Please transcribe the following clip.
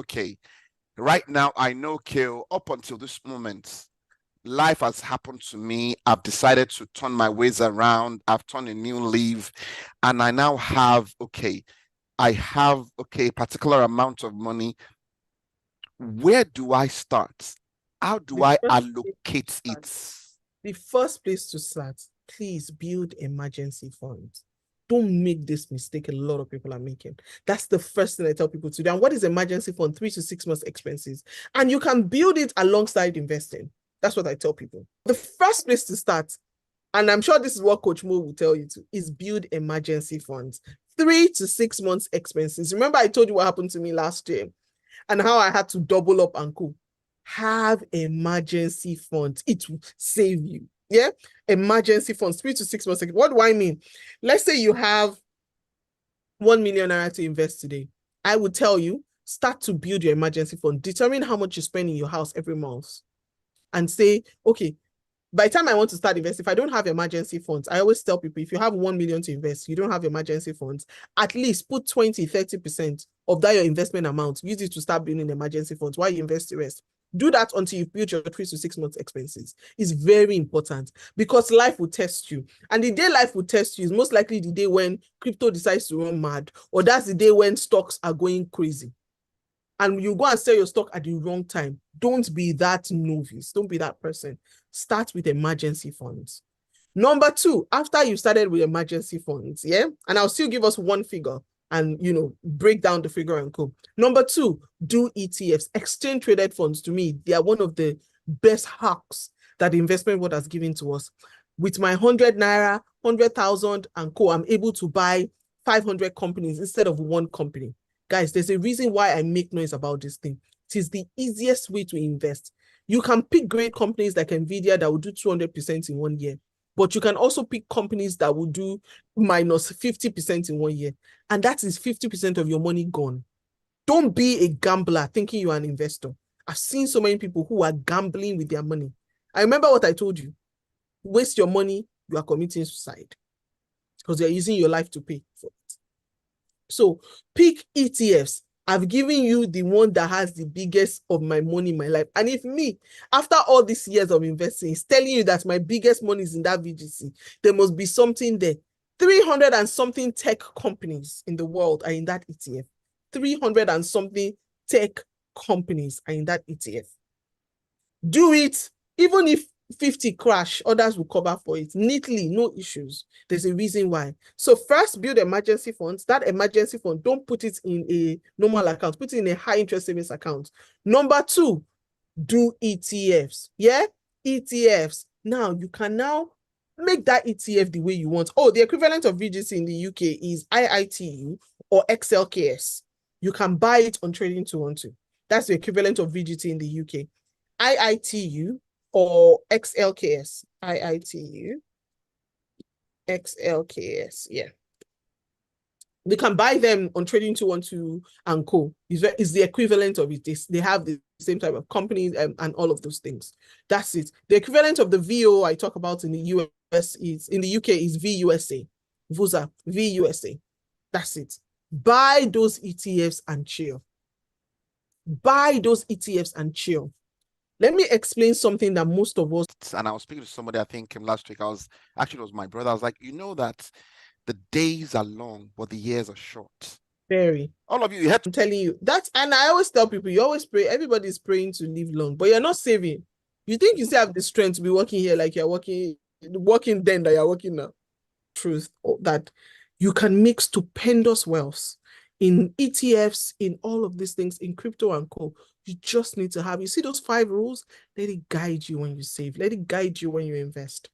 okay, right now I know, Kale, up until this moment, life has happened to me. I've decided to turn my ways around. I've turned a new leaf, and I now have, okay, I have, okay, a particular amount of money. Where do I start? How do The I first place to allocate start, it? the first place to start, please build emergency funds. Don't make this mistake a lot of people are making. That's the first thing I tell people to do. And what is emergency fund? 3 to 6 months expenses. And you can build it alongside investing. That's what I tell people. The first place to start, and I'm sure this is what Coach Mo will tell you to, is build emergency funds. 3 to 6 months expenses. Remember I told you what happened to me last year and how I had to double up and go. Have emergency funds. It will save you. Yeah, emergency funds, 3 to 6 months. What do I mean? Let's say you have 1 million naira to invest today. I would tell you, start to build your emergency fund. Determine how much you spend in your house every month and say, okay, by the time I want to start investing, if I don't have emergency funds, I always tell people, if you have 1 million to invest, you don't have emergency funds, at least put 20, 30% of that your investment amount, use it to start building emergency funds while you invest the rest. Do that until you build your 3 to 6 months expenses. It's very important because life will test you. And the day life will test you is most likely the day when crypto decides to run mad, or that's the day when stocks are going crazy. And you go and sell your stock at the wrong time. Don't be that novice. Don't be that person. Start with emergency funds. Number 2, after you started with emergency funds, yeah, and I'll still give us one figure and, break down the figure and go. Number 2, do ETFs, exchange traded funds. To me, they are one of the best hacks that the investment world has given to us. With my 100 naira, 100,000 and co, I'm able to buy 500 companies instead of one company. Guys, there's a reason why I make noise about this thing. It is the easiest way to invest. You can pick great companies like Nvidia that will do 200% in 1 year. But you can also pick companies that will do minus 50% in 1 year. And that is 50% of your money gone. Don't be a gambler thinking you're an investor. I've seen so many people who are gambling with their money. I remember what I told you. Waste your money, you are committing suicide because you're using your life to pay for it. So pick ETFs. I've given you the one that has the biggest of my money in my life. And if me, after all these years of investing, is telling you that my biggest money is in that VGC, there must be something there. 300 and something tech companies in the world are in that ETF. 300 and something tech companies are in that ETF. Do it, even if 50 crash, others will cover for it neatly, no issues. There's a reason why. So first, build emergency funds. That emergency fund, don't put it in a normal account, put it in a high interest savings account. Number 2, do ETFs. Yeah, ETFs. Now you can now make that ETF the way you want. Oh, the equivalent of VGC in the UK is IITU or XLKS. You can buy it on Trading 212. That's the equivalent of VGT in the UK. IITU or XLKS. IITU, XLKS. Yeah. We can buy them on Trading 212 and Co. Is the equivalent of it. They have the same type of companies and all of those things. That's it. The equivalent of the VO I talk about in the US is, in the UK is VUSA. VUSA, VUSA. That's it. Buy those ETFs and chill. Buy those ETFs and chill. Let me explain something that most of us. And I was speaking to somebody, I think last week. It was my brother. I was like, that the days are long, but the years are short. Very. All of you, you had to. I'm telling you that, and I always tell people, you always pray. Everybody's praying to live long, but you're not saving. You think you still have the strength to be working here like you're working then that you're working now. Truth that you can make stupendous wealth in ETFs, in all of these things, in crypto and co. You just need to have, you see those 5 rules? Let it guide you when you save. Let it guide you when you invest.